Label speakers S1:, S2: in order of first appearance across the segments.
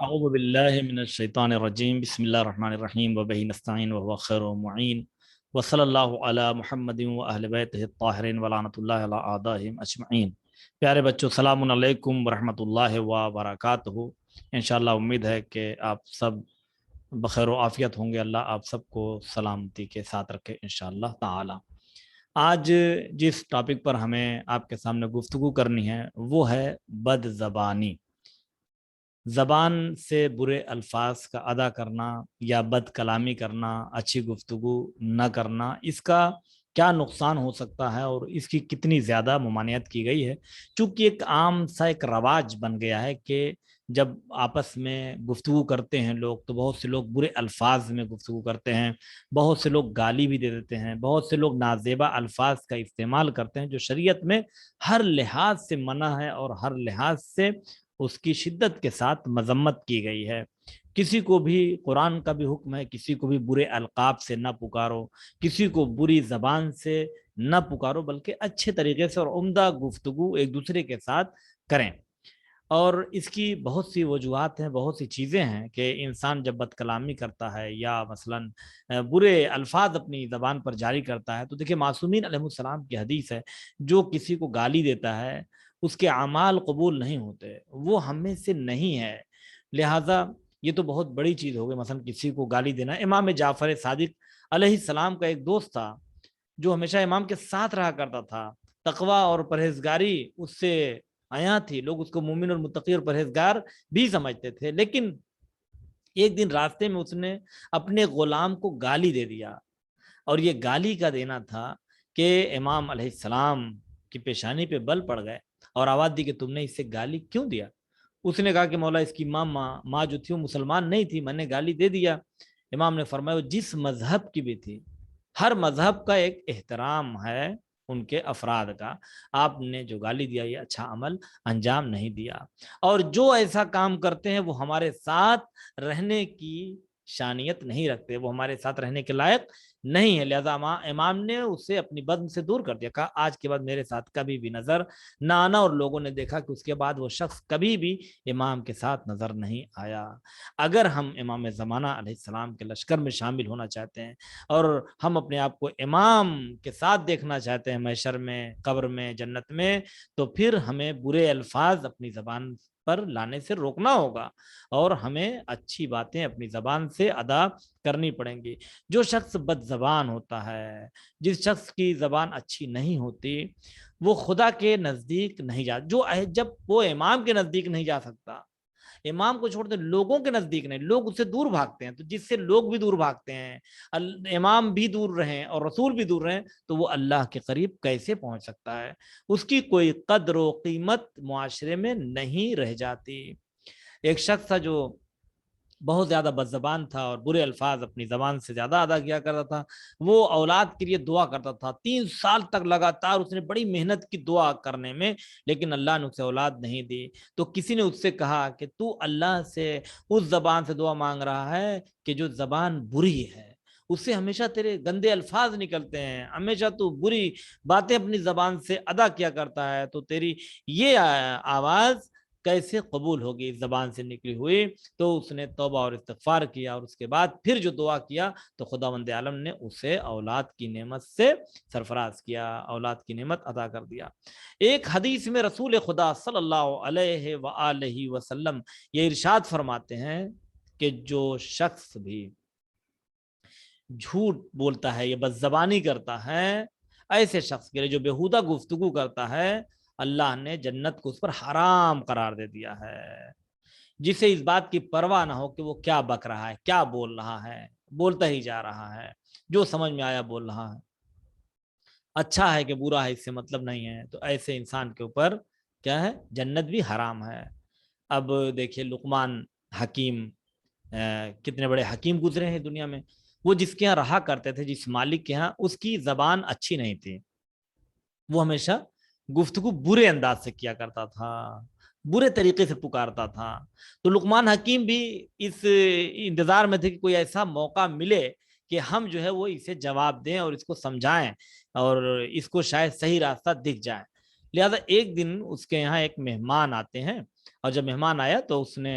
S1: اعوذ باللہ من الشیطان الرجیم بسم اللہ الرحمن الرحیم وبہ نستعین وهو خیر معین وصلی اللہ علی محمد و اہل بیتہ الطاہرین ولعنۃ اللہ علی اعدائہم اجمعین۔ پیارے بچوں، السلام علیکم ورحمۃ اللہ وبرکاتہ۔ انشاءاللہ امید ہے کہ آپ سب بخیر و عافیت ہوں گے۔ اللہ آپ سب کو سلامتی کے ساتھ رکھے انشاءاللہ تعالی۔ آج جس ٹاپک پر ہمیں آپ کے سامنے گفتگو کرنی ہے وہ ہے بد زبانی۔ زبان سے برے الفاظ کا ادا کرنا یا بد کلامی کرنا، اچھی گفتگو نہ کرنا، اس کا کیا نقصان ہو سکتا ہے اور اس کی کتنی زیادہ ممانعت کی گئی ہے۔ چونکہ ایک عام سا ایک رواج بن گیا ہے کہ جب آپس میں گفتگو کرتے ہیں لوگ تو بہت سے لوگ برے الفاظ میں گفتگو کرتے ہیں، بہت سے لوگ گالی بھی دے دیتے ہیں، بہت سے لوگ نازیبا الفاظ کا استعمال کرتے ہیں جو شریعت میں ہر لحاظ سے منع ہے اور ہر لحاظ سے اس کی شدت کے ساتھ مذمت کی گئی ہے۔ کسی کو بھی قرآن کا بھی حکم ہے، کسی کو بھی برے القاب سے نہ پکارو، کسی کو بری زبان سے نہ پکارو، بلکہ اچھے طریقے سے اور عمدہ گفتگو ایک دوسرے کے ساتھ کریں۔ اور اس کی بہت سی وجوہات ہیں، بہت سی چیزیں ہیں کہ انسان جب بد کلامی کرتا ہے یا مثلاً برے الفاظ اپنی زبان پر جاری کرتا ہے تو دیکھیں معصومین علیہ السلام کی حدیث ہے، جو کسی کو گالی دیتا ہے اس کے اعمال قبول نہیں ہوتے، وہ ہم میں سے نہیں ہے۔ لہٰذا یہ تو بہت بڑی چیز ہو گئی، مثلاً کسی کو گالی دینا۔ امام جعفر صادق علیہ السلام کا ایک دوست تھا جو ہمیشہ امام کے ساتھ رہا کرتا تھا، تقوی اور پرہیزگاری اس سے آیا تھی، لوگ اس کو مومن اور متقی اور پرہیزگار بھی سمجھتے تھے، لیکن ایک دن راستے میں اس نے اپنے غلام کو گالی دے دیا، اور یہ گالی کا دینا تھا کہ امام علیہ السلام کی پیشانی پہ بل پڑ گئے اور آواز دی کہ تم نے اس سے گالی کیوں دیا؟ اس نے کہا کہ مولا اس کی ماں جو تھی وہ مسلمان نہیں تھی، میں نے گالی دے دیا۔ امام نے فرمایا وہ جس مذہب کی بھی تھی، ہر مذہب کا ایک احترام ہے ان کے افراد کا، آپ نے جو گالی دیا یہ اچھا عمل انجام نہیں دیا، اور جو ایسا کام کرتے ہیں وہ ہمارے ساتھ رہنے کی شانیت نہیں رکھتے، وہ ہمارے ساتھ رہنے کے لائق نہیں ہے۔ لہذا امام نے اسے اپنی بدن سے دور کر دیا، کہا آج کے بعد میرے ساتھ کبھی بھی نظر نہ آنا، اور لوگوں نے دیکھا کہ اس کے بعد وہ شخص کبھی بھی امام کے ساتھ نظر نہیں آیا۔ اگر ہم امام زمانہ علیہ السلام کے لشکر میں شامل ہونا چاہتے ہیں اور ہم اپنے آپ کو امام کے ساتھ دیکھنا چاہتے ہیں محشر میں، قبر میں، جنت میں، تو پھر ہمیں برے الفاظ اپنی زبان پر لانے سے روکنا ہوگا اور ہمیں اچھی باتیں اپنی زبان سے ادا کرنی پڑیں گی۔ جو شخص بد زبان ہوتا ہے، جس شخص کی زبان اچھی نہیں ہوتی، وہ خدا کے نزدیک نہیں جا، جب وہ امام کے نزدیک نہیں جا سکتا، امام کو چھوڑ دیں لوگوں کے نزدیک نہیں، لوگ اس سے دور بھاگتے ہیں، تو جس سے لوگ بھی دور بھاگتے ہیں، امام بھی دور رہیں اور رسول بھی دور رہیں، تو وہ اللہ کے قریب کیسے پہنچ سکتا ہے؟ اس کی کوئی قدر و قیمت معاشرے میں نہیں رہ جاتی۔ ایک شخص تھا جو بہت زیادہ بد زبان تھا اور برے الفاظ اپنی زبان سے زیادہ ادا کیا کرتا تھا، وہ اولاد کے لیے دعا کرتا تھا 3 سال تک لگاتار، اس نے بڑی محنت کی دعا کرنے میں، لیکن اللہ نے اسے اولاد نہیں دی۔ تو کسی نے اس سے کہا کہ تو اللہ سے اس زبان سے دعا مانگ رہا ہے کہ جو زبان بری ہے، اس سے ہمیشہ تیرے گندے الفاظ نکلتے ہیں، ہمیشہ تو بری باتیں اپنی زبان سے ادا کیا کرتا ہے، تو تیری یہ آواز کیسے قبول ہوگی اس زبان سے نکلی ہوئی؟ تو اس نے توبہ اور استغفار کیا، اور اس کے بعد پھر جو دعا کیا تو خداوند عالم نے اسے اولاد کی نعمت سے سرفراز کیا، اولاد کی نعمت عطا کر دیا۔ ایک حدیث میں رسول خدا صلی اللہ علیہ وآلہ وسلم یہ ارشاد فرماتے ہیں کہ جو شخص بھی جھوٹ بولتا ہے یا بد زبانی کرتا ہے، ایسے شخص کے لیے جو بیہودہ گفتگو کرتا ہے، اللہ نے جنت کو اس پر حرام قرار دے دیا ہے۔ جسے اس بات کی پرواہ نہ ہو کہ وہ کیا بک رہا ہے، کیا بول رہا ہے، بولتا ہی جا رہا ہے، جو سمجھ میں آیا بول رہا ہے، اچھا ہے کہ برا ہے اس سے مطلب نہیں ہے، تو ایسے انسان کے اوپر کیا ہے؟ جنت بھی حرام ہے۔ اب دیکھیے لقمان حکیم، کتنے بڑے حکیم گزرے ہیں دنیا میں، وہ جس کے یہاں رہا کرتے تھے، جس مالک کے یہاں، اس کی زبان اچھی نہیں تھی، وہ ہمیشہ گفتگو برے انداز سے کیا کرتا تھا، برے طریقے سے پکارتا تھا۔ تو لقمان حکیم بھی اس انتظار میں تھے کہ کوئی ایسا موقع ملے کہ ہم جو ہے وہ اسے جواب دیں اور اس کو سمجھائیں اور اس کو شاید صحیح راستہ دکھ جائے۔ لہذا ایک دن اس کے یہاں ایک مہمان آتے ہیں، اور جب مہمان آیا تو اس نے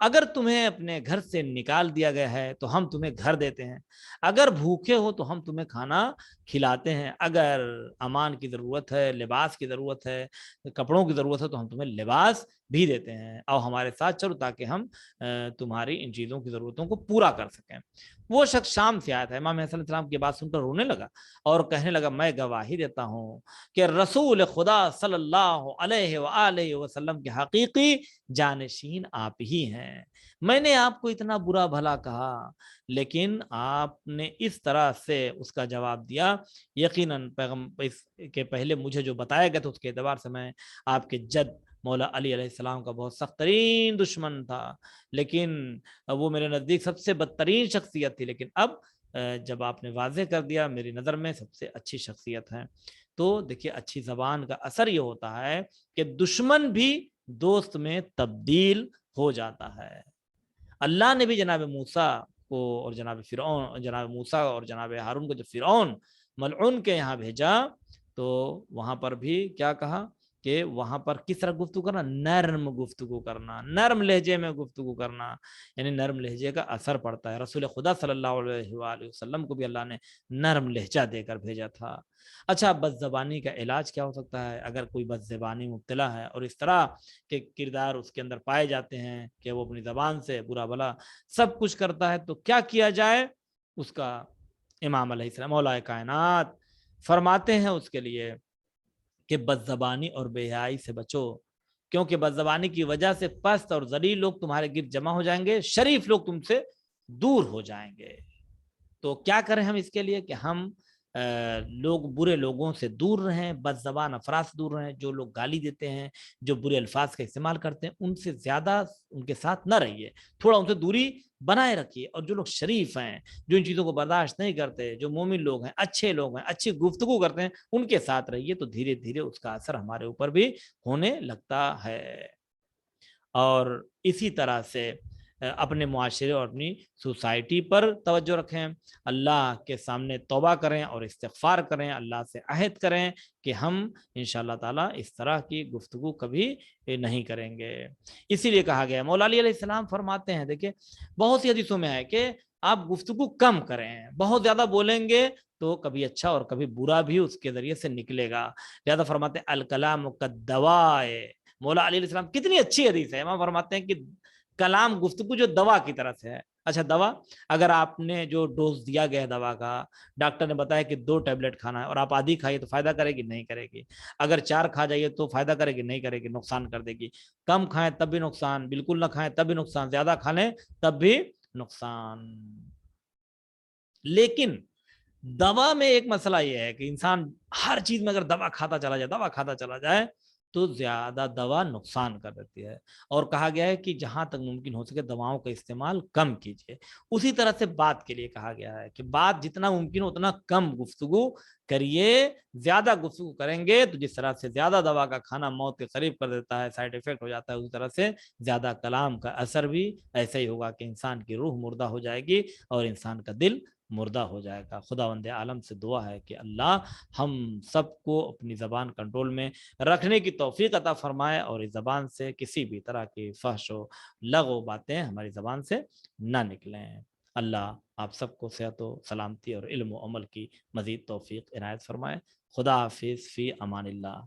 S1: اگر تمہیں اپنے گھر سے نکال دیا گیا ہے تو ہم تمہیں گھر دیتے ہیں، اگر بھوکے ہو تو ہم تمہیں کھانا کھلاتے ہیں، اگر امان کی ضرورت ہے، لباس کی ضرورت ہے، کپڑوں کی ضرورت ہے تو ہم تمہیں لباس بھی دیتے ہیں، اور ہمارے ساتھ چلو تاکہ ہم تمہاری ان چیزوں کی ضرورتوں کو پورا کر سکیں۔ وہ شخص شام سے آیا تھا، امام حسن علیہ السلام کی بات سن کر رونے لگا اور کہنے لگا میں گواہی دیتا ہوں کہ رسول خدا صلی اللہ علیہ وآلہ وسلم کے حقیقی جانشین آپ ہی ہیں۔ میں نے آپ کو اتنا برا بھلا کہا لیکن آپ نے اس طرح سے اس کا جواب دیا، یقیناً اس کے پہلے مجھے جو بتایا گیا تھا اس کے اعتبار سے میں آپ کے جد مولا علی علیہ السلام کا بہت سخت ترین دشمن تھا، لیکن وہ میرے نزدیک سب سے بدترین شخصیت تھی، لیکن اب جب آپ نے واضح کر دیا میری نظر میں سب سے اچھی شخصیت ہے۔ تو دیکھیے اچھی زبان کا اثر یہ ہوتا ہے کہ دشمن بھی دوست میں تبدیل ہو جاتا ہے۔ اللہ نے بھی جناب موسیٰ کو اور جناب موسیٰ اور جناب ہارون کو جب فرعون ملعون کے یہاں بھیجا تو وہاں پر بھی کیا کہا کہ وہاں پر کس طرح گفتگو کرنا، نرم گفتگو کرنا، نرم لہجے میں گفتگو کرنا، یعنی نرم لہجے کا اثر پڑتا ہے۔ رسول خدا صلی اللہ علیہ وآلہ وسلم کو بھی اللہ نے نرم لہجہ دے کر بھیجا تھا۔ اچھا، بد زبانی کا علاج کیا ہو سکتا ہے؟ اگر کوئی بد زبانی مبتلا ہے اور اس طرح کے کردار اس کے اندر پائے جاتے ہیں کہ وہ اپنی زبان سے برا بھلا سب کچھ کرتا ہے، تو کیا کیا جائے؟ اس کا امام علیہ السلام مولا کائنات فرماتے ہیں اس کے لیے کہ بد زبانی اور بے حیائی سے بچو، کیونکہ بد زبانی کی وجہ سے پست اور ذلیل لوگ تمہارے گرد جمع ہو جائیں گے، شریف لوگ تم سے دور ہو جائیں گے۔ تو کیا کریں ہم اس کے لیے کہ ہم لوگ برے لوگوں سے دور رہیں، بد زبان افراد سے دور رہیں، جو لوگ گالی دیتے ہیں، جو برے الفاظ کا استعمال کرتے ہیں ان سے زیادہ ان کے ساتھ نہ رہیے، تھوڑا ان سے دوری بنائے رکھیے، اور جو لوگ شریف ہیں، جو ان چیزوں کو برداشت نہیں کرتے، جو مومن لوگ ہیں، اچھے لوگ ہیں، اچھی گفتگو کرتے ہیں، ان کے ساتھ رہیے، تو دھیرے دھیرے اس کا اثر ہمارے اوپر بھی ہونے لگتا ہے۔ اور اسی طرح سے اپنے معاشرے اور اپنی سوسائٹی پر توجہ رکھیں، اللہ کے سامنے توبہ کریں اور استغفار کریں، اللہ سے عہد کریں کہ ہم انشاءاللہ تعالیٰ اس طرح کی گفتگو کبھی نہیں کریں گے۔ اسی لیے کہا گیا، مولا علی علیہ السلام فرماتے ہیں، دیکھیں بہت سی حدیثوں میں ہے کہ آپ گفتگو کم کریں، بہت زیادہ بولیں گے تو کبھی اچھا اور کبھی برا بھی اس کے ذریعے سے نکلے گا، لہذا فرماتے ہیں الکلام کالدوائے۔ مولا علی علیہ السلام کتنی اچھی حدیث ہے، وہاں فرماتے ہیں کہ کلام گفتگو جو دوا کی طرح سے ہے۔ اچھا، دوا اگر آپ نے جو ڈوز دیا گیا ہے دوا کا، ڈاکٹر نے بتایا کہ 2 ٹیبلٹ کھانا ہے اور آپ آدھی کھائیے تو فائدہ کرے گی نہیں کرے گی، اگر 4 کھا جائیے تو فائدہ کرے گی نہیں کرے گی، نقصان کر دے گی، کم کھائیں تب بھی نقصان، بالکل نہ کھائیں تب بھی نقصان، زیادہ کھا لیں تب بھی نقصان۔ لیکن دوا میں ایک مسئلہ یہ ہے کہ انسان ہر چیز میں اگر دوا کھاتا چلا جائے تو زیادہ دوا نقصان کر دیتی ہے، اور کہا گیا ہے کہ جہاں تک ممکن ہو سکے دواؤں کا استعمال کم کیجیے۔ اسی طرح سے بات کے لیے کہا گیا ہے کہ بات جتنا ممکن ہو اتنا کم گفتگو کریے، زیادہ گفتگو کریں گے تو جس طرح سے زیادہ دوا کا کھانا موت کے قریب کر دیتا ہے، سائیڈ ایفیکٹ ہو جاتا ہے، اسی طرح سے زیادہ کلام کا اثر بھی ایسا ہی ہوگا کہ انسان کی روح مردہ ہو جائے گی اور انسان کا دل مردہ ہو جائے گا۔ خداوند عالم سے دعا ہے کہ اللہ ہم سب کو اپنی زبان کنٹرول میں رکھنے کی توفیق عطا فرمائے اور اس زبان سے کسی بھی طرح کی فحش و لغو باتیں ہماری زبان سے نہ نکلیں۔ اللہ آپ سب کو صحت و سلامتی اور علم و عمل کی مزید توفیق عنایت فرمائے۔ خدا حافظ، فی امان اللہ۔